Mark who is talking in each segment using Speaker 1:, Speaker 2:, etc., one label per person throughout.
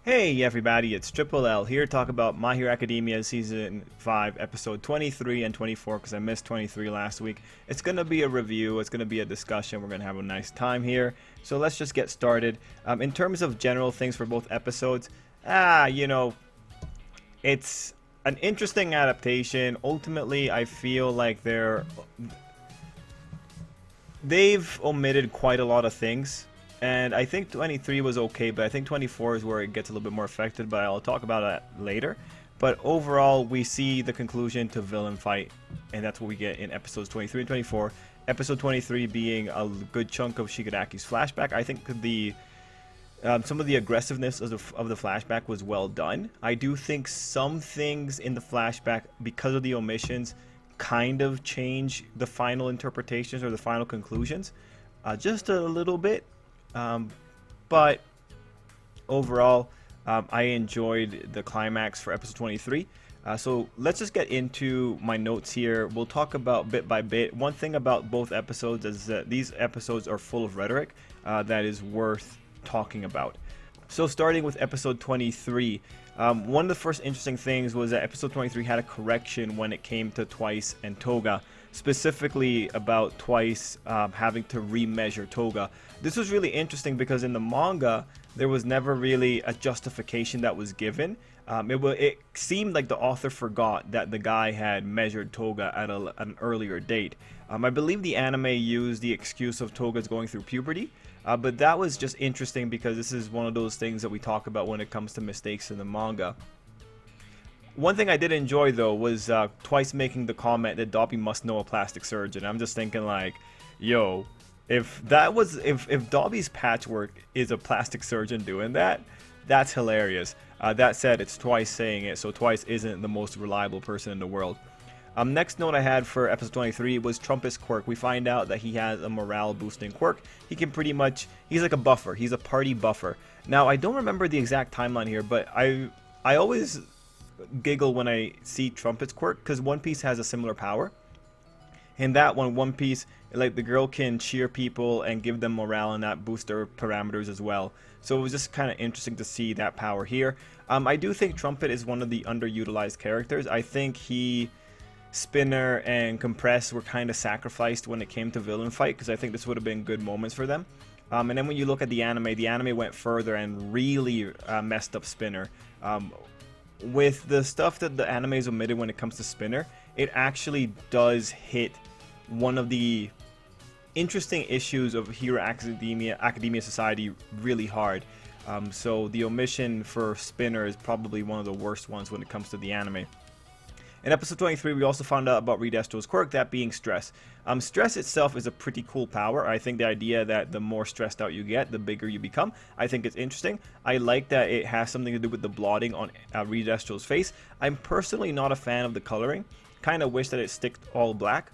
Speaker 1: Hey everybody, it's Tripl-L here to talk about My Hero Academia Season 5, Episode 23 and 24 because I missed 23 last week. It's going to be a review, it's going to be a discussion, we're going to have a nice time here. So let's just get started. In terms of general things for both episodes, it's an interesting adaptation. Ultimately, I feel like they've omitted quite a lot of things. And I think 23 was okay, but I think 24 is where it gets a little bit more affected, but I'll talk about that later. But overall, we see the conclusion to villain fight, and that's what we get in episodes 23 and 24. Episode 23 being a good chunk of Shigaraki's flashback. I think some of the aggressiveness of the flashback was well done. I do think some things in the flashback, because of the omissions, kind of change the final interpretations or the final conclusions. Just a little bit. But overall, I enjoyed the climax for episode 23. So let's just get into my notes here. We'll talk about bit by bit. One thing about both episodes is that these episodes are full of rhetoric that is worth talking about. So starting with episode 23, one of the first interesting things was that episode 23 had a correction when it came to Twice and Toga. Specifically about Twice having to remeasure Toga. This was really interesting because in the manga there was never really a justification that was given. It seemed like the author forgot that the guy had measured Toga at an earlier date. I believe the anime used the excuse of Toga's going through puberty, but that was just interesting because this is one of those things that we talk about when it comes to mistakes in the manga. One thing I did enjoy though was Twice making the comment that Dobby must know a plastic surgeon. I'm just thinking like, yo, if Dobby's patchwork is a plastic surgeon doing that, that's hilarious. That said, it's Twice saying it, so Twice isn't the most reliable person in the world. Next note I had for episode 23 was Trumpet's quirk. We find out that he has a morale boosting quirk. He can he's like a buffer. He's a party buffer. Now I don't remember the exact timeline here, but I always giggle when I see Trumpet's quirk because One Piece has a similar power. In that One Piece, like the girl can cheer people and give them morale and that boost their parameters as well. So it was just kind of interesting to see that power here. I do think Trumpet is one of the underutilized characters. I think Spinner and Compress were kind of sacrificed when it came to villain fight because I think this would have been good moments for them. And then when you look at the anime went further and really messed up Spinner. With the stuff that the anime is omitted when it comes to Spinner, it actually does hit one of the interesting issues of Hero Academia Society really hard. So the omission for Spinner is probably one of the worst ones when it comes to the anime. In episode 23, we also found out about Redestro's quirk, that being stress. Stress itself is a pretty cool power. I think the idea that the more stressed out you get, the bigger you become, I think it's interesting. I like that it has something to do with the blotting on Redestro's face. I'm personally not a fan of the coloring. Kind of wish that it sticked all black.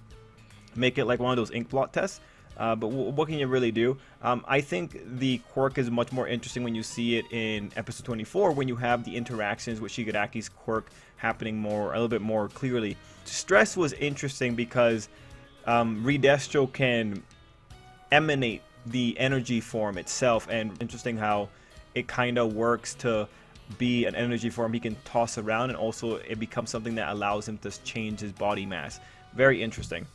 Speaker 1: Make it like one of those ink blot tests. But what can you really do? I think the quirk is much more interesting when you see it in episode 24 when you have the interactions with Shigaraki's quirk happening a little bit more clearly. Stress was interesting because Redestro can emanate the energy form itself, and interesting how it kind of works to be an energy form he can toss around, and also it becomes something that allows him to change his body mass. Very interesting.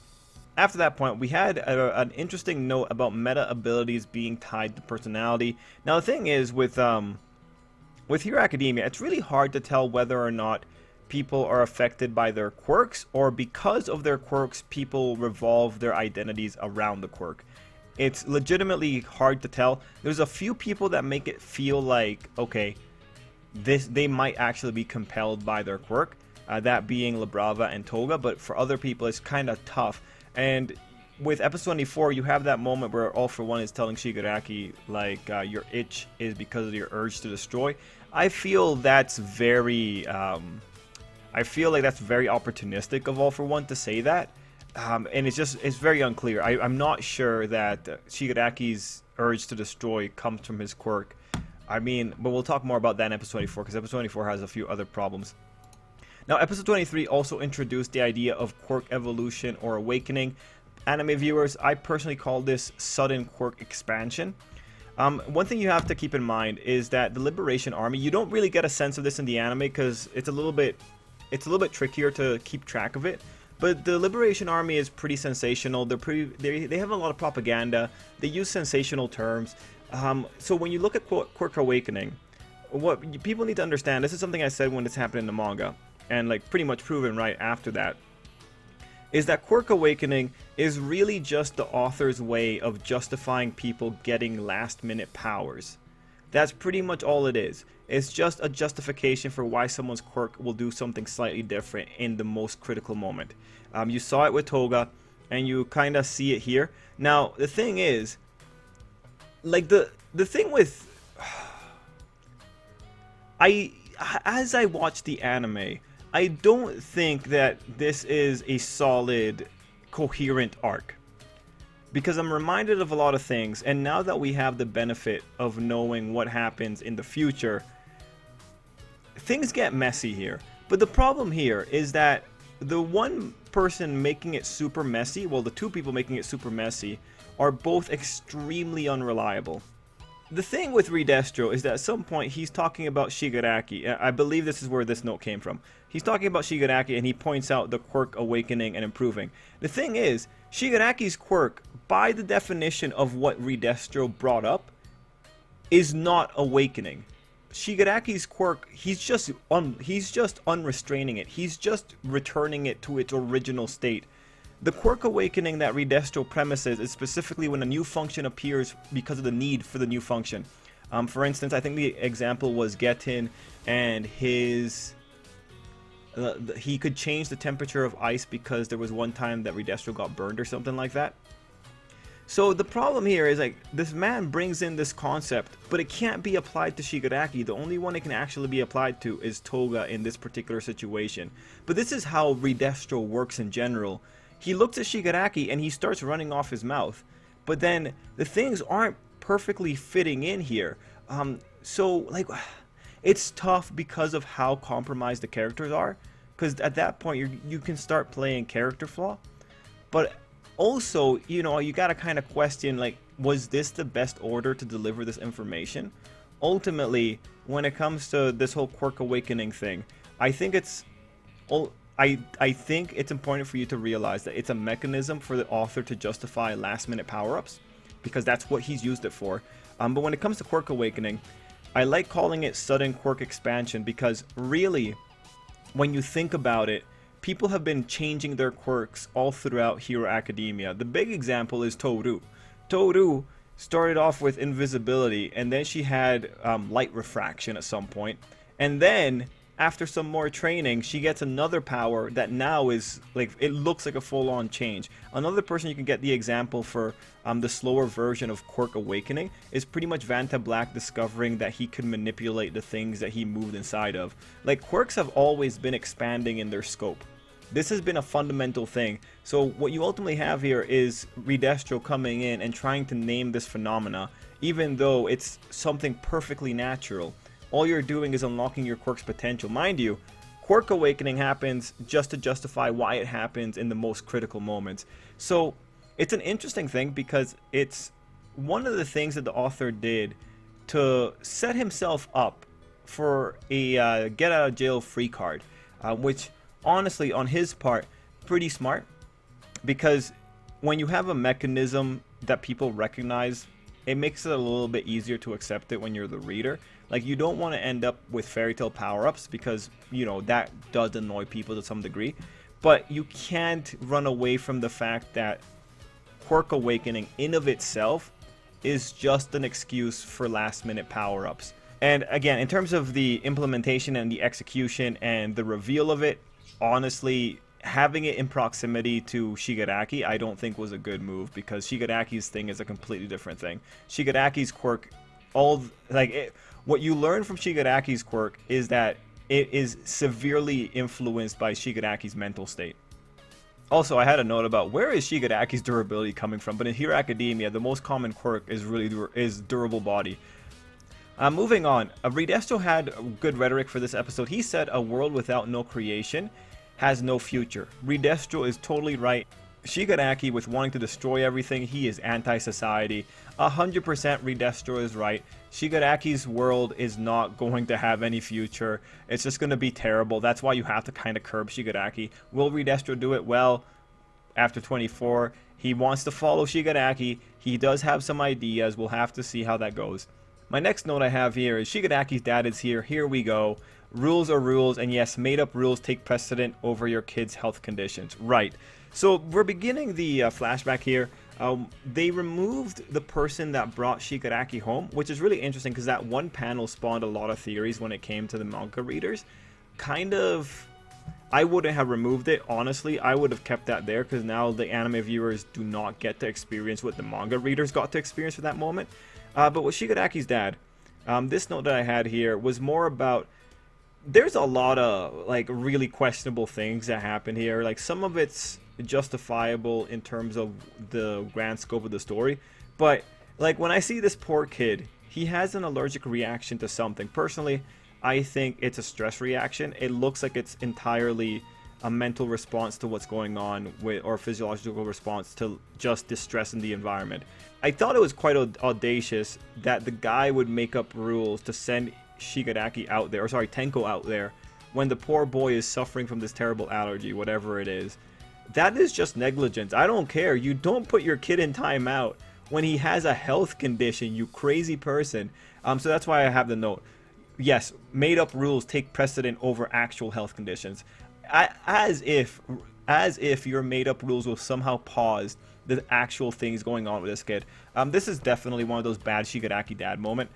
Speaker 1: After that point, we had an interesting note about meta abilities being tied to personality. Now the thing is, with Hero Academia, it's really hard to tell whether or not people are affected by their quirks, or because of their quirks, people revolve their identities around the quirk. It's legitimately hard to tell. There's a few people that make it feel like, okay, they might actually be compelled by their quirk, that being La Brava and Toga, but for other people it's kind of tough. And with episode 24, you have that moment where All For One is telling Shigaraki, like, your itch is because of your urge to destroy. I feel that's very, opportunistic of All For One to say that. And it's very unclear. I'm not sure that Shigaraki's urge to destroy comes from his quirk. I mean, but we'll talk more about that in episode 24, because episode 24 has a few other problems. Now, episode 23 also introduced the idea of quirk evolution or awakening. Anime viewers, I personally call this sudden quirk expansion. One thing you have to keep in mind is that the Liberation Army, you don't really get a sense of this in the anime because it's a little bit trickier to keep track of it. But the Liberation Army is pretty sensational. They have a lot of propaganda. They use sensational terms. So when you look at Quirk Awakening, what people need to understand, this is something I said when this happened in the manga, and like pretty much proven right after that, is that Quirk Awakening is really just the author's way of justifying people getting last minute powers. That's pretty much all it is. It's just a justification for why someone's quirk will do something slightly different in the most critical moment. You saw it with Toga, and you kind of see it here. Now, the thing is, like the thing with... as I watch the anime, I don't think that this is a solid, coherent arc. Because I'm reminded of a lot of things, and now that we have the benefit of knowing what happens in the future, things get messy here. But the problem here is that the one person making it super messy, well, the two people making it super messy, are both extremely unreliable. The thing with Redestro is that at some point he's talking about Shigaraki. I believe this is where this note came from. He's talking about Shigaraki and he points out the quirk awakening and improving. The thing is, Shigaraki's quirk, by the definition of what Redestro brought up, is not awakening. Shigaraki's quirk, he's just unrestraining it. He's just returning it to its original state. The quirk awakening that Redestro premises is specifically when a new function appears because of the need for the new function. For instance, I think the example was Getin and his... he could change the temperature of ice because there was one time that Redestro got burned or something like that. So the problem here is, like, this man brings in this concept, but it can't be applied to Shigaraki. The only one it can actually be applied to is Toga in this particular situation. But this is how Redestro works in general. He looks at Shigaraki and he starts running off his mouth. But then the things aren't perfectly fitting in here. So, like, it's tough because of how compromised the characters are. Because at that point, you can start playing character flaw. But also, you know, you gotta kind of question, like, was this the best order to deliver this information? Ultimately, when it comes to this whole quirk awakening thing, I think it's... I think it's important for you to realize that it's a mechanism for the author to justify last minute power-ups, because that's what he's used it for. But when it comes to Quirk Awakening, I like calling it sudden quirk expansion, because really, when you think about it, people have been changing their quirks all throughout Hero Academia. The big example is Toru. Toru started off with invisibility, and then she had light refraction at some point, and then after some more training, she gets another power that now is, like, it looks like a full-on change. Another person you can get the example for the slower version of Quirk Awakening is pretty much Vanta Black discovering that he could manipulate the things that he moved inside of. Like, quirks have always been expanding in their scope. This has been a fundamental thing. So what you ultimately have here is Redestro coming in and trying to name this phenomena, even though it's something perfectly natural. All you're doing is unlocking your quirk's potential. Mind you, Quirk Awakening happens just to justify why it happens in the most critical moments. So it's an interesting thing because it's one of the things that the author did to set himself up for a get out of jail free card, which honestly on his part, pretty smart, because when you have a mechanism that people recognize, it makes it a little bit easier to accept it when you're the reader. Like, you don't want to end up with fairy tale power-ups because, you know, that does annoy people to some degree. But you can't run away from the fact that Quirk Awakening in of itself is just an excuse for last-minute power-ups. And again, in terms of the implementation and the execution and the reveal of it, honestly, having it in proximity to Shigaraki, I don't think was a good move, because Shigaraki's thing is a completely different thing. Shigaraki's quirk, what you learn from Shigaraki's quirk is that it is severely influenced by Shigaraki's mental state. Also, I had a note about where is Shigaraki's durability coming from, but in Hero Academia, the most common quirk is durable body. Moving on, Redestro had good rhetoric for this episode. He said, "A world without no creation has no future." Redestro is totally right. Shigaraki, with wanting to destroy everything, he is anti-society. 100% Redestro is right. Shigaraki's world is not going to have any future. It's just going to be terrible. That's why you have to kind of curb Shigaraki. Will Redestro do it? Well, after 24, he wants to follow Shigaraki. He does have some ideas. We'll have to see how that goes. My next note I have here is Shigaraki's dad is here. Here we go. Rules are rules, and yes, made-up rules take precedent over your kid's health conditions. Right. So we're beginning the flashback here. They removed the person that brought Shigaraki home, which is really interesting because that one panel spawned a lot of theories when it came to the manga readers. Kind of, I wouldn't have removed it, honestly. I would have kept that there because now the anime viewers do not get to experience what the manga readers got to experience for that moment. But with Shigaraki's dad, this note that I had here was more about, there's a lot of like really questionable things that happen here. Like some of it's justifiable in terms of the grand scope of the story, but like when I see this poor kid, he has an allergic reaction to something. Personally, I think it's a stress reaction. It looks like it's entirely a mental response to what's going on with, or physiological response to just distress in the environment. I thought it was quite audacious that the guy would make up rules to send Shigaraki out there, or sorry, Tenko out there, when the poor boy is suffering from this terrible allergy, whatever it is. That is just negligence. I don't care. You don't put your kid in timeout when he has a health condition, you crazy person. So that's why I have the note. Yes, made up rules take precedent over actual health conditions. As if your made up rules will somehow pause the actual things going on with this kid. This is definitely one of those bad Shigaraki dad moment.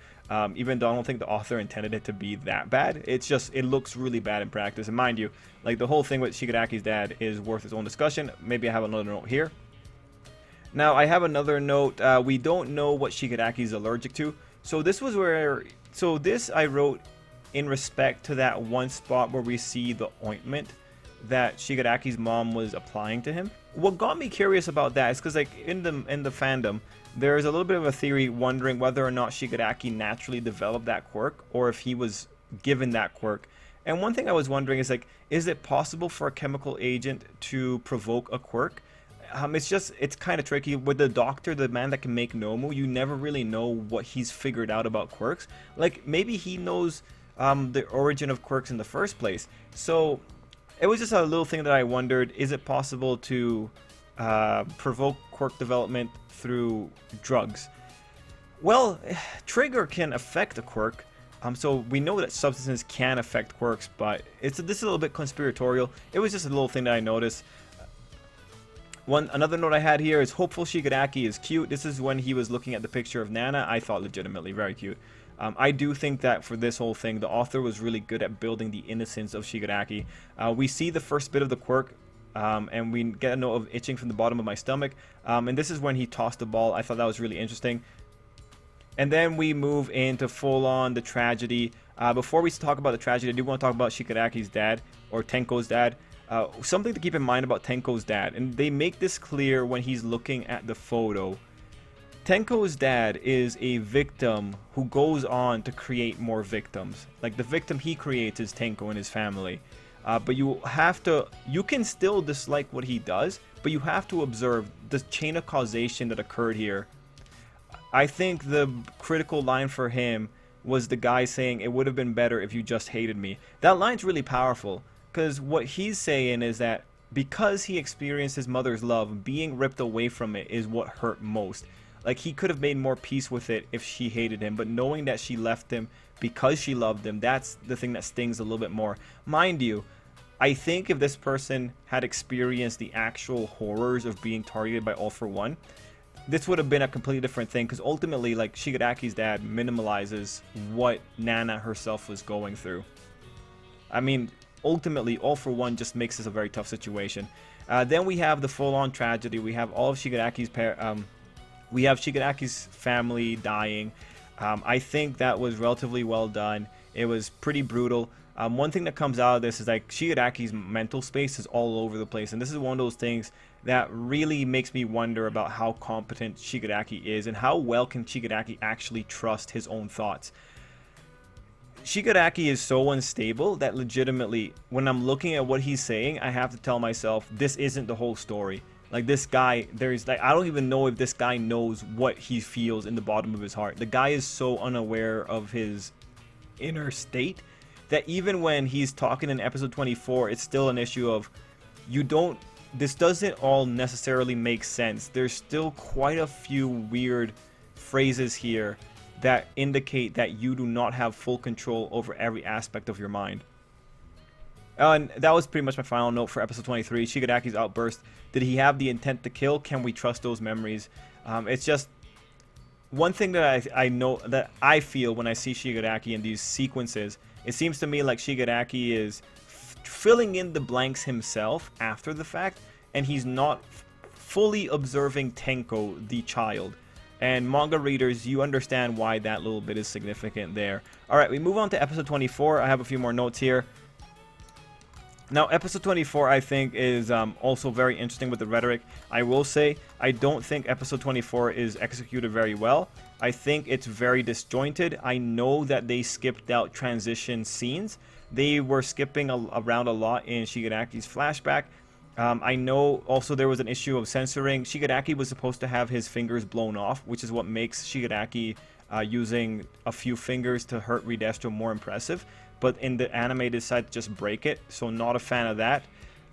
Speaker 1: Even though I don't think the author intended it to be that bad, it's just, it looks really bad in practice. And mind you, like the whole thing with Shigaraki's dad is worth its own discussion. Maybe I have another note here. Now I have another note. We don't know what Shigaraki's allergic to. So this was where, so this I wrote in respect to that one spot where we see the ointment that Shigaraki's mom was applying to him. What got me curious about that is because like in the fandom, there's a little bit of a theory wondering whether or not Shigaraki naturally developed that quirk or if he was given that quirk. And one thing I was wondering is like, is it possible for a chemical agent to provoke a quirk? It's kind of tricky. With the doctor, the man that can make Nomu, you never really know what he's figured out about quirks. Like maybe he knows the origin of quirks in the first place. So it was just a little thing that I wondered, is it possible to provoke quirk development through drugs? Well, trigger can affect a quirk. So we know that substances can affect quirks, but this is a little bit conspiratorial. It was just a little thing that I noticed. Another note I had here is hopeful Shigaraki is cute. This is when he was looking at the picture of Nana. I thought legitimately very cute. I do think that for this whole thing, the author was really good at building the innocence of Shigaraki. We see the first bit of the quirk, and we get a note of itching from the bottom of my stomach. And this is when he tossed the ball. I thought that was really interesting. And then we move into full-on the tragedy. Before we talk about the tragedy, I do want to talk about Shigaraki's dad, or Tenko's dad. Something to keep in mind about Tenko's dad, and they make this clear when he's looking at the photo. Tenko's dad is a victim who goes on to create more victims. Like the victim he creates is Tenko and his family. But you can still dislike what he does, but you have to observe the chain of causation that occurred here. I think the critical line for him was the guy saying, "It would have been better if you just hated me." That line's really powerful, because what he's saying is that because he experienced his mother's love, being ripped away from it is what hurt most. Like he could have made more peace with it if she hated him, but knowing that she left him because she loved him, that's the thing that stings a little bit more. Mind you, I think if this person had experienced the actual horrors of being targeted by All For One, this would have been a completely different thing, because ultimately, like, Shigaraki's dad minimalizes what Nana herself was going through. I mean, ultimately, All For One just makes this a very tough situation. Then we have the full-on tragedy. We have all of Shigaraki's we have Shigaraki's family dying. I think that was relatively well done. It was pretty brutal. One thing that comes out of this is like Shigaraki's mental space is all over the place, and this is one of those things that really makes me wonder about how competent Shigaraki is and how well can Shigaraki actually trust his own thoughts. Shigaraki is so unstable that legitimately, when I'm looking at what he's saying, I have to tell myself, this isn't the whole story. Like, this guy, there's like, I don't even know if this guy knows what he feels in the bottom of his heart. The guy is so unaware of his inner state that even when he's talking in episode 24, it's still an issue of, this doesn't all necessarily make sense. There's still quite a few weird phrases here that indicate that you do not have full control over every aspect of your mind. And that was pretty much my final note for episode 23. Shigaraki's outburst. Did he have the intent to kill? Can we trust those memories? It's just one thing that I know, that I feel when I see Shigaraki in these sequences. It seems to me like Shigaraki is filling in the blanks himself after the fact, and he's not fully observing Tenko, the child. And manga readers, you understand why that little bit is significant there. Alright, we move on to episode 24. I have a few more notes here. Now, episode 24, I think, is also very interesting with the rhetoric. I will say, I don't think episode 24 is executed very well. I think it's very disjointed. I know that they skipped out transition scenes. They were skipping around a lot in Shigaraki's flashback. I know also there was an issue of censoring. Shigaraki was supposed to have his fingers blown off, which is what makes Shigaraki using a few fingers to hurt Redestro more impressive. But in the anime, they decided to just break it, so not a fan of that.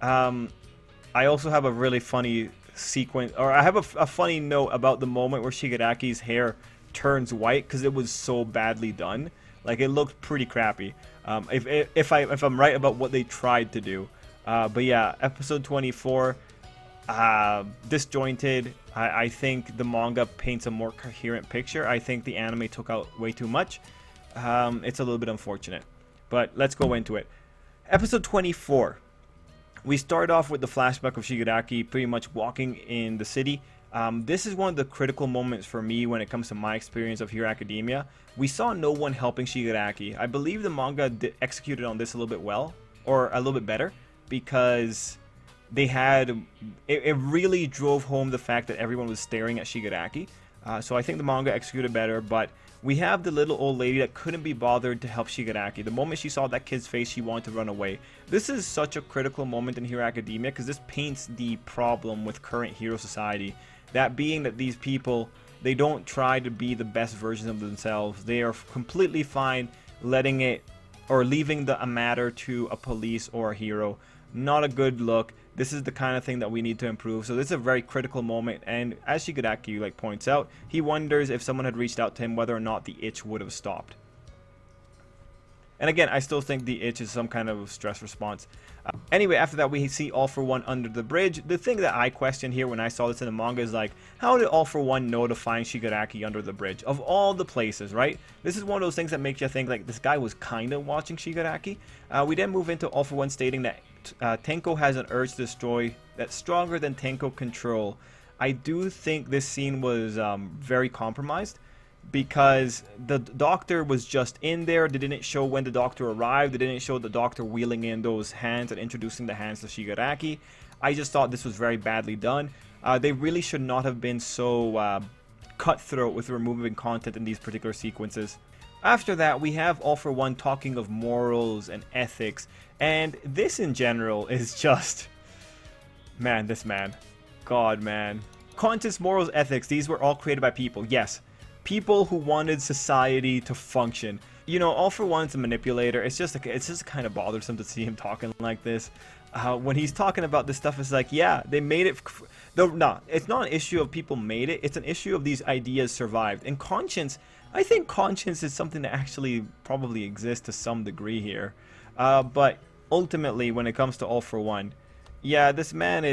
Speaker 1: I also have a really funny sequence, or I have a funny note about the moment where Shigaraki's hair turns white, because it was so badly done. Like, it looked pretty crappy. If I'm right about what they tried to do. But yeah, episode 24, disjointed. I think the manga paints a more coherent picture. I think the anime took out way too much. It's a little bit unfortunate. But let's go into it. Episode 24. We start off with the flashback of Shigaraki pretty much walking in the city. This is one of the critical moments for me when it comes to my experience of Hero Academia. We saw no one helping Shigaraki. I believe the manga executed on this a little bit well, or a little bit better, because they had... It really drove home the fact that everyone was staring at Shigaraki. So I think the manga executed better, but we have the little old lady that couldn't be bothered to help Shigaraki. The moment she saw that kid's face, she wanted to run away. This is such a critical moment in Hero Academia, because this paints the problem with current hero society. That being that these people, they don't try to be the best version of themselves. They are completely fine letting it, or leaving a matter to a police or a hero. Not a good look. This is the kind of thing that we need to improve. So this is a very critical moment, and as Shigaraki points out, he wonders if someone had reached out to him, whether or not the itch would have stopped. And again, I still think the itch is some kind of stress response. Anyway, after that, we see All For One under the bridge. The thing that I questioned here when I saw this in the manga is like, how did All For One know to find Shigaraki under the bridge? Of all the places, right? This is one of those things that makes you think like this guy was kind of watching Shigaraki. We then move into All For One stating that Tenko has an urge to destroy that's stronger than Tenko control. I do think this scene was very compromised, because the doctor was just in there. They didn't show when the doctor arrived. They didn't show the doctor wheeling in those hands and introducing the hands to Shigaraki. I just thought this was very badly done. They really should not have been so cutthroat with removing content in these particular sequences. After that, we have All For One talking of morals and ethics, and this in general is just... Man, this man. God, man. Conscience, morals, ethics, these were all created by people, yes. People who wanted society to function. You know, All For One is a manipulator. It's just kind of bothersome to see him talking like this. When he's talking about this stuff, it's like, yeah, they made it. No, it's not an issue of people made it. It's an issue of these ideas survived. And conscience, I think conscience is something that actually probably exists to some degree here. But ultimately, when it comes to All For One, yeah, this man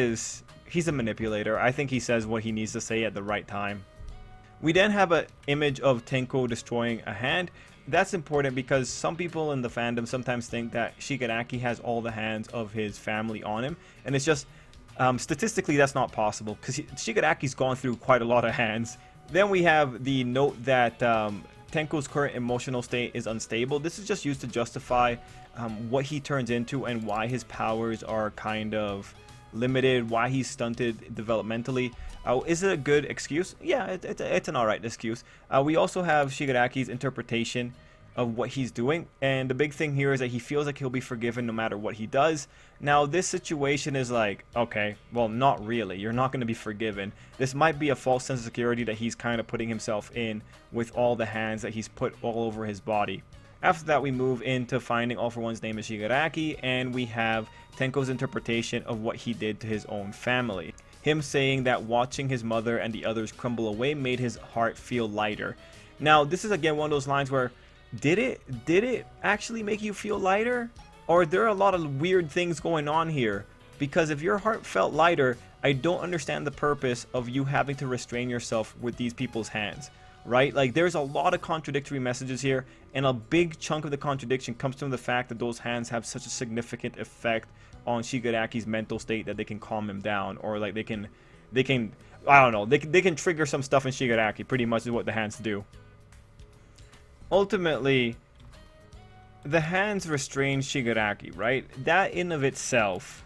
Speaker 1: he's a manipulator. I think he says what he needs to say at the right time. We then have an image of Tenko destroying a hand. That's important because some people in the fandom sometimes think that Shigaraki has all the hands of his family on him. And it's just, statistically that's not possible, because Shigaraki's gone through quite a lot of hands. Then we have the note that Tenko's current emotional state is unstable. This is just used to justify what he turns into and why his powers are kind of limited, why he's stunted developmentally. Is it a good excuse? Yeah, it's an alright excuse. We also have Shigaraki's interpretation of what he's doing. And the big thing here is that he feels like he'll be forgiven no matter what he does. Now, this situation is like, okay, well, not really. You're not going to be forgiven. This might be a false sense of security that he's kind of putting himself in with all the hands that he's put all over his body. After that, we move into finding All For One's name is Shigaraki, and we have Tenko's interpretation of what he did to his own family. Him saying that watching his mother and the others crumble away made his heart feel lighter. Now, this is again one of those lines where, did it actually make you feel lighter? Or are there a lot of weird things going on here? Because if your heart felt lighter, I don't understand the purpose of you having to restrain yourself with these people's hands. Right? Like, there's a lot of contradictory messages here, and a big chunk of the contradiction comes from the fact that those hands have such a significant effect on Shigaraki's mental state that they can calm him down, or like they can I don't know, they can trigger some stuff in Shigaraki. Pretty much is what the hands do. Ultimately, the hands restrain Shigaraki, right? That in of itself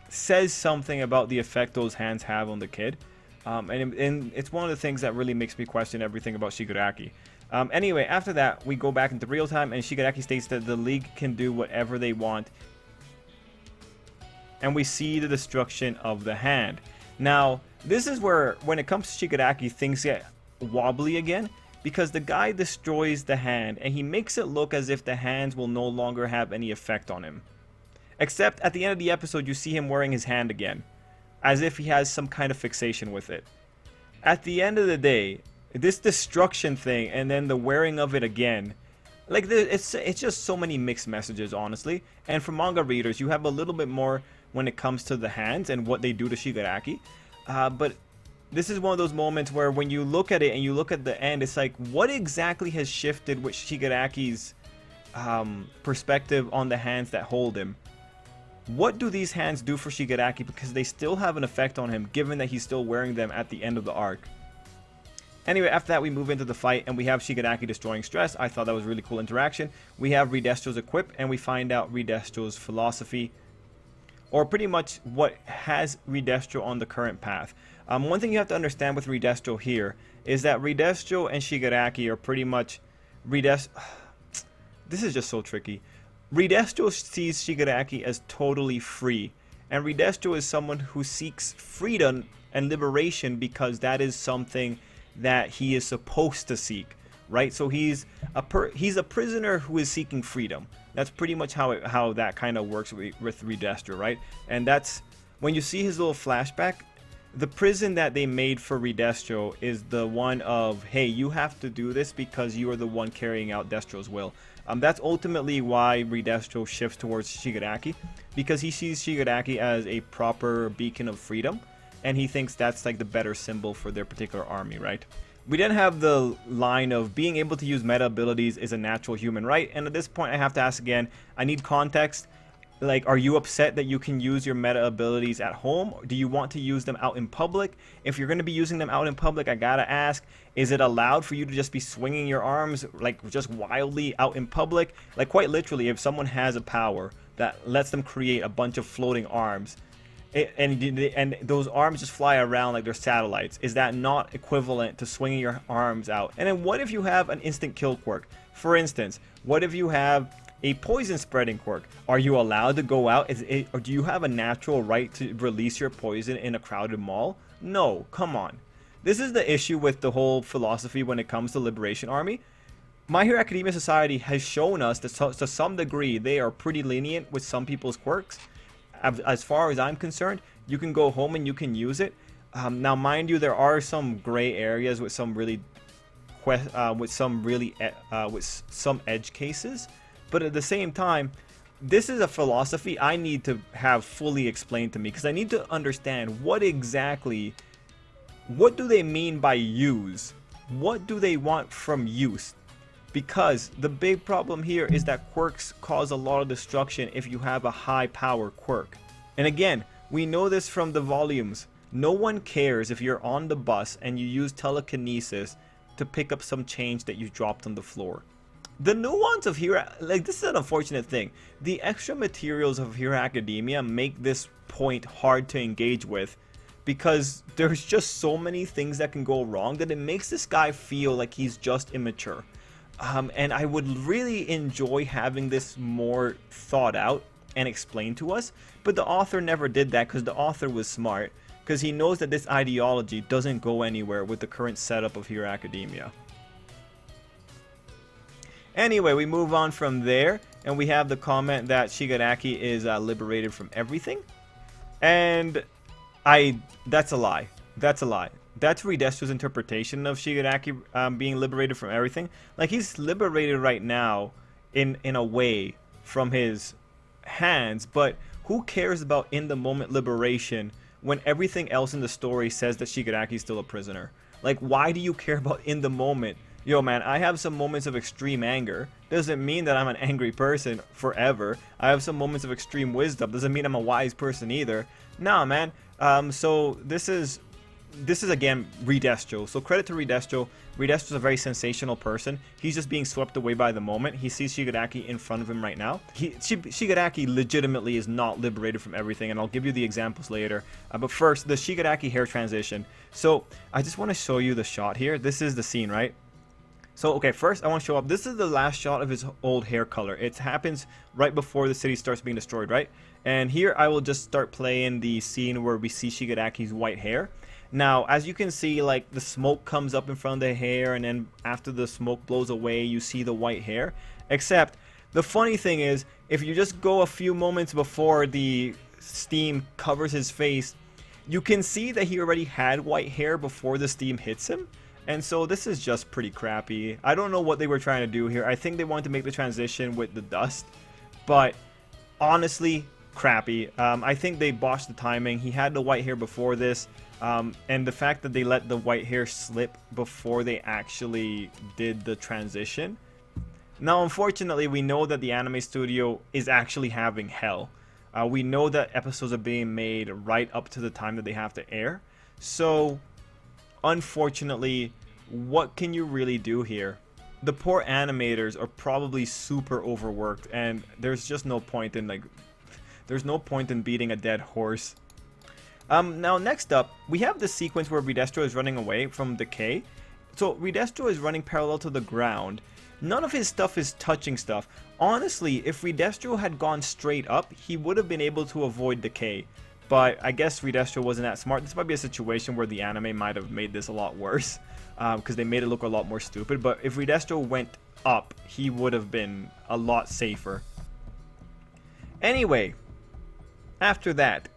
Speaker 1: says something about the effect those hands have on the kid. And it's one of the things that really makes me question everything about Shigaraki. Anyway, after that, we go back into real time, and Shigaraki states that the League can do whatever they want. And we see the destruction of the hand. Now, this is where, when it comes to Shigaraki, things get wobbly again. Because the guy destroys the hand, and he makes it look as if the hands will no longer have any effect on him. Except, at the end of the episode, you see him wearing his hand again. As if he has some kind of fixation with it. At the end of the day, this destruction thing and then the wearing of it again, like, it's just so many mixed messages, honestly. And for manga readers, you have a little bit more when it comes to the hands and what they do to Shigaraki. But this is one of those moments where when you look at it and you look at the end, it's like, what exactly has shifted with Shigaraki's perspective on the hands that hold him? What do these hands do for Shigaraki, because they still have an effect on him, given that he's still wearing them at the end of the arc? Anyway, after that, we move into the fight, and we have Shigaraki destroying Stress. I thought that was a really cool interaction. We have Redestro's equip, and we find out Redestro's philosophy, or pretty much what has Redestro on the current path. One thing you have to understand with Redestro here is that Redestro and Shigaraki are pretty much... This is just so tricky. Redestro sees Shigaraki as totally free, and Redestro is someone who seeks freedom and liberation because that is something that he is supposed to seek, right? So he's a prisoner who is seeking freedom. That's pretty much how that kind of works with Redestro, right? And that's when you see his little flashback. The prison that they made for Redestro is the one of, hey, you have to do this because you are the one carrying out Destro's will. That's ultimately why Redestro shifts towards Shigaraki, because he sees Shigaraki as a proper beacon of freedom, and he thinks that's like the better symbol for their particular army, right? We then have the line of being able to use meta abilities is a natural human right, and at this point I have to ask again, I need context. Like, are you upset that you can use your meta abilities at home? Do you want to use them out in public? If you're going to be using them out in public, I gotta ask, is it allowed for you to just be swinging your arms, like, just wildly out in public? Like, quite literally, if someone has a power that lets them create a bunch of floating arms, and those arms just fly around like they're satellites, is that not equivalent to swinging your arms out? And then what if you have an instant kill quirk? For instance, what if you have a poison spreading quirk? Are you allowed to go out? Or do you have a natural right to release your poison in a crowded mall? No, come on. This is the issue with the whole philosophy when it comes to Liberation Army. My Hero Academia Society has shown us that to some degree they are pretty lenient with some people's quirks. As far as I'm concerned, you can go home and you can use it. Now, mind you, there are some gray areas with some really with some edge cases. But at the same time, this is a philosophy I need to have fully explained to me, because I need to understand what do they mean by use? What do they want from use? Because the big problem here is that quirks cause a lot of destruction if you have a high power quirk. And again, we know this from the volumes. No one cares if you're on the bus and you use telekinesis to pick up some change that you dropped on the floor. The nuance of Hero, like, this is an unfortunate thing. The extra materials of Hero Academia make this point hard to engage with, because there's just so many things that can go wrong that it makes this guy feel like he's just immature. And I would really enjoy having this more thought out and explained to us, but the author never did that because the author was smart, because he knows that this ideology doesn't go anywhere with the current setup of Hero Academia. Anyway, we move on from there, and we have the comment that Shigaraki is liberated from everything. And that's a lie. That's a lie. That's Redestro's interpretation of Shigaraki being liberated from everything. Like, he's liberated right now in a way from his hands, but who cares about in the moment liberation when everything else in the story says that Shigaraki's still a prisoner? Like, why do you care about in the moment? Yo, man, I have some moments of extreme anger. Doesn't mean that I'm an angry person forever. I have some moments of extreme wisdom. Doesn't mean I'm a wise person either. Nah, man. So this is again Redestro. So credit to Redestro. Redestro's a very sensational person. He's just being swept away by the moment. He sees Shigaraki in front of him right now. Shigaraki legitimately is not liberated from everything, and I'll give you the examples later. But first, the Shigaraki hair transition. So I just want to show you the shot here. This is the scene, right? So, okay, first I want to show up. This is the last shot of his old hair color. It happens right before the city starts being destroyed, right? And here I will just start playing the scene where we see Shigaraki's white hair. Now, as you can see, like, the smoke comes up in front of the hair, and then after the smoke blows away, you see the white hair. Except, the funny thing is, if you just go a few moments before the steam covers his face, you can see that he already had white hair before the steam hits him. And so this is just pretty crappy. I don't know what they were trying to do here. I think they wanted to make the transition with the dust, but honestly, crappy. I think they botched the timing. He had the white hair before this, and the fact that they let the white hair slip before they actually did the transition. Now, unfortunately, we know that the anime studio is actually having hell. We know that episodes are being made right up to the time that they have to air. So unfortunately, what can you really do here? The poor animators are probably super overworked, and there's just no point in beating a dead horse. Now next up, we have the sequence where Redestro is running away from decay. So Redestro is running parallel to the ground. None of his stuff is touching stuff. Honestly, if Redestro had gone straight up, he would have been able to avoid decay. But I guess Redestro wasn't that smart. This might be a situation where the anime might have made this a lot worse, because they made it look a lot more stupid. But if Redestro went up, he would have been a lot safer. Anyway, after that,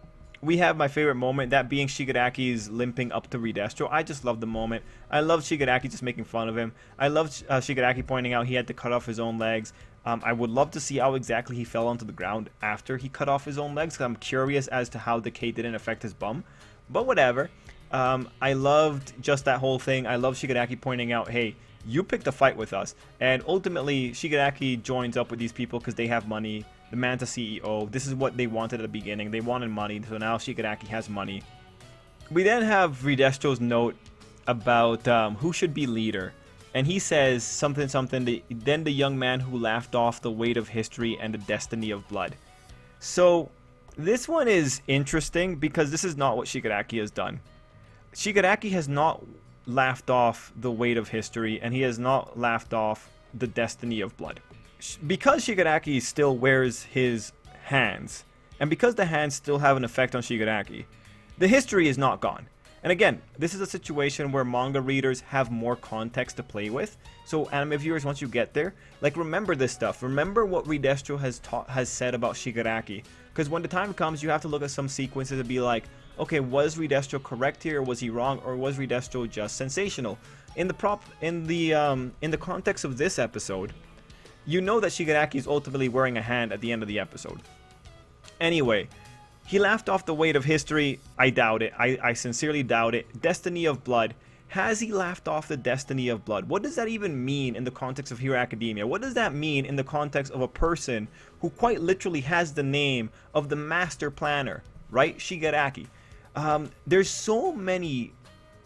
Speaker 1: we have my favorite moment, that being Shigaraki's limping up to Redestro. I just love the moment. I love Shigaraki just making fun of him. I love Shigaraki pointing out he had to cut off his own legs. I would love to see how exactly he fell onto the ground after he cut off his own legs, because I'm curious as to how decay didn't affect his bum. But whatever. I loved just that whole thing. I love Shigaraki pointing out, hey, you picked a fight with us. And ultimately, Shigaraki joins up with these people because they have money. The Manta CEO, this is what they wanted at the beginning. They wanted money, so now Shigaraki has money. We then have Redestro's note about who should be leader. And he says something, then the young man who laughed off the weight of history and the destiny of blood. So this one is interesting because this is not what Shigaraki has done. Shigaraki has not laughed off the weight of history, and he has not laughed off the destiny of blood. Because Shigaraki still wears his hands, and because the hands still have an effect on Shigaraki, the history is not gone. And again, this is a situation where manga readers have more context to play with. So anime viewers, once you get there, like, remember this stuff. Remember what Redestro has said about Shigaraki. Because when the time comes, you have to look at some sequences and be like, okay, was Redestro correct here, or was he wrong, or was Redestro just sensational? In the context of this episode, you know that Shigaraki is ultimately wearing a hand at the end of the episode. Anyway, he laughed off the weight of history. I doubt it. I sincerely doubt it. Destiny of blood. Has he laughed off the destiny of blood? What does that even mean in the context of Hero Academia? What does that mean in the context of a person who quite literally has the name of the master planner, right? Shigaraki. There's so many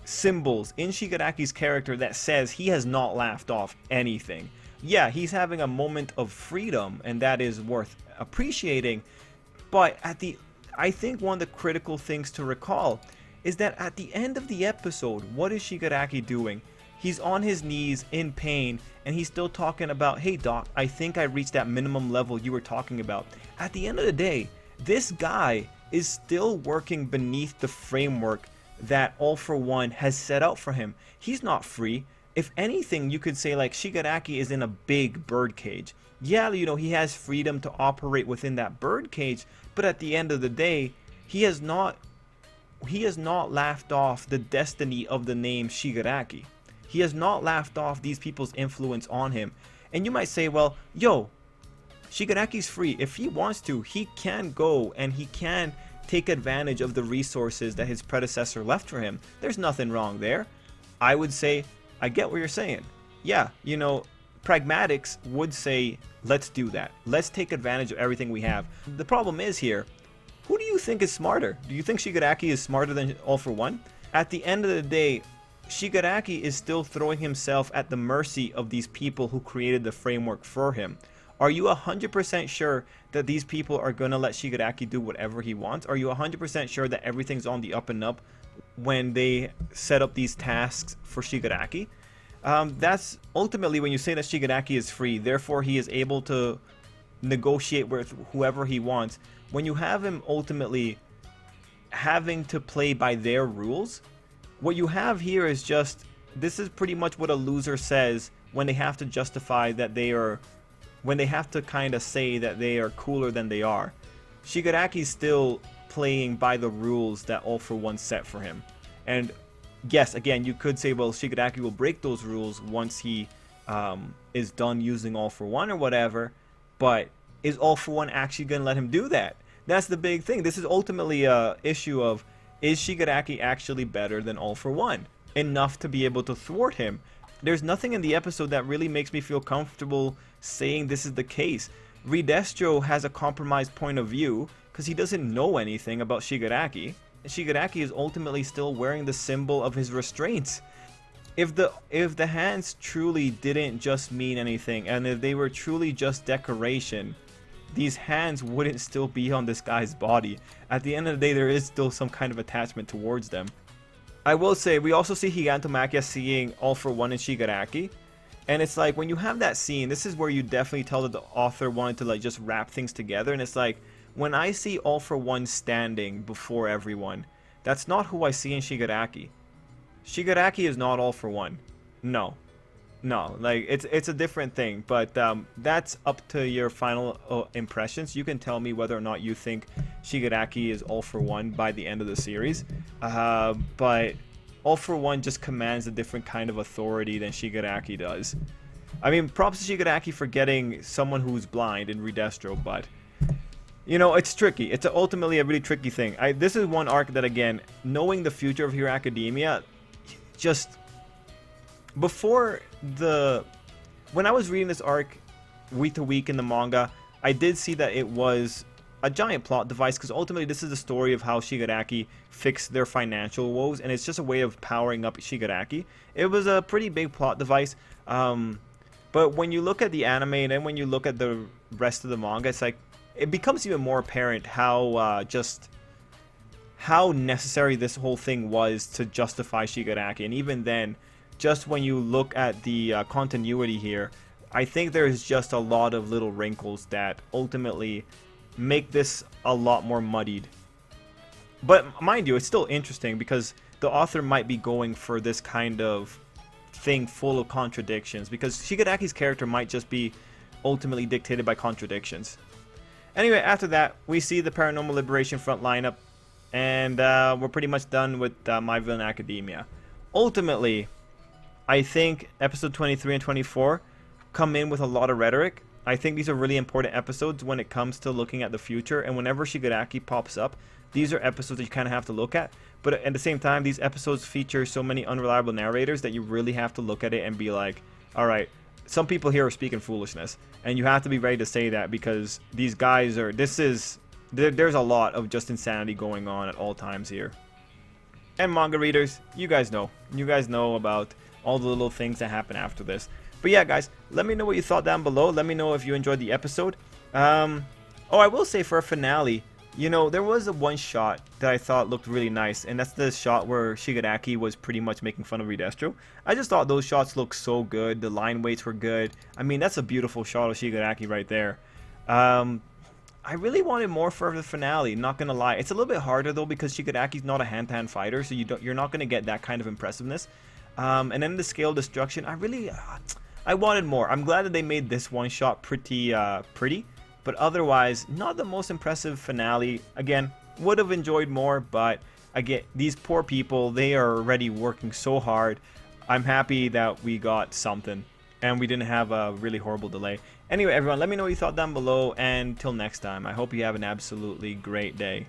Speaker 1: symbols in Shigaraki's character that says he has not laughed off anything. Yeah, he's having a moment of freedom, and that is worth appreciating. But I think one of the critical things to recall is that at the end of the episode, what is Shigaraki doing? He's on his knees in pain, and he's still talking about, hey doc, I think I reached that minimum level you were talking about. At the end of the day, this guy is still working beneath the framework that All For One has set out for him. He's not free. If anything, you could say like Shigaraki is in a big birdcage. Yeah, you know, he has freedom to operate within that birdcage, but at the end of the day, he has not laughed off the destiny of the name Shigaraki. He has not laughed off these people's influence on him. And you might say, well, yo, Shigaraki's free. If he wants to, he can go and he can take advantage of the resources that his predecessor left for him. There's nothing wrong there. I would say, I get what you're saying. Yeah, you know, pragmatics would say, let's do that. Let's take advantage of everything we have. The problem is here, who do you think is smarter? Do you think Shigaraki is smarter than All For One? At the end of the day, Shigaraki is still throwing himself at the mercy of these people who created the framework for him. Are you 100% sure that these people are going to let Shigaraki do whatever he wants? Are you 100% sure that everything's on the up and up when they set up these tasks for Shigaraki? That's ultimately when you say that Shigaraki is free, therefore he is able to negotiate with whoever he wants. When you have him ultimately having to play by their rules, what you have here is just, this is pretty much what a loser says when they have to justify that they are, when they have to kind of say that they are cooler than they are. Shigaraki's still playing by the rules that All For One set for him. And yes, again, you could say, well, Shigaraki will break those rules once he is done using All For One or whatever, but is All For One actually going to let him do that? That's the big thing. This is ultimately a issue of, is Shigaraki actually better than All For One? Enough to be able to thwart him? There's nothing in the episode that really makes me feel comfortable saying this is the case. Redestro has a compromised point of view because he doesn't know anything about Shigaraki. Shigaraki is ultimately still wearing the symbol of his restraints. If the hands truly didn't just mean anything, and if they were truly just decoration, these hands wouldn't still be on this guy's body. At the end of the day, there is still some kind of attachment towards them. I will say, we also see Gigantomachia seeing All For One and Shigaraki. And it's like, when you have that scene, this is where you definitely tell that the author wanted to like just wrap things together. And it's like, when I see All For One standing before everyone, that's not who I see in Shigaraki. Shigaraki is not All For One. No, like it's a different thing. But that's up to your final impressions. You can tell me whether or not you think Shigaraki is All For One by the end of the series. But All For One just commands a different kind of authority than Shigaraki does. I mean, props to Shigaraki for getting someone who's blind in Redestro, but you know, it's tricky. It's ultimately a really tricky thing. This is one arc that, again, knowing the future of Hero Academia, just before when I was reading this arc week to week in the manga, I did see that it was a giant plot device, because ultimately this is the story of how Shigaraki fixed their financial woes, and it's just a way of powering up Shigaraki. It was a pretty big plot device, but when you look at the anime and then when you look at the rest of the manga, it's like, it becomes even more apparent how how necessary this whole thing was to justify Shigaraki. And even then, just when you look at the continuity here, I think there's just a lot of little wrinkles that ultimately make this a lot more muddied. But mind you, it's still interesting because the author might be going for this kind of thing full of contradictions, because Shigaraki's character might just be ultimately dictated by contradictions. Anyway, after that, we see the Paranormal Liberation Front lineup, and we're pretty much done with My Villain Academia. Ultimately, I think episode 23 and 24 come in with a lot of rhetoric. I think these are really important episodes when it comes to looking at the future, and whenever Shigaraki pops up, these are episodes that you kind of have to look at. But at the same time, these episodes feature so many unreliable narrators that you really have to look at it and be like, alright, some people here are speaking foolishness, and you have to be ready to say that, because these guys are, there's a lot of just insanity going on at all times here. And manga readers, you guys know about all the little things that happen after this. But yeah, guys, let me know what you thought down below. Let me know if you enjoyed the episode. I will say, for a finale, You know, there was a one shot that I thought looked really nice, and that's the shot where Shigaraki was pretty much making fun of Redestro. I just thought those shots looked so good. The line weights were good. I mean, that's a beautiful shot of Shigaraki right there. I really wanted more for the finale, not gonna lie. It's a little bit harder though because Shigaraki's not a hand-to-hand fighter, so you're not gonna get that kind of impressiveness. And then the scale destruction, I wanted more. I'm glad that they made this one shot pretty, but otherwise, not the most impressive finale. Again, would have enjoyed more, but again, these poor people, they are already working so hard. I'm happy that we got something, and we didn't have a really horrible delay. Anyway, everyone, let me know what you thought down below, and till next time, I hope you have an absolutely great day.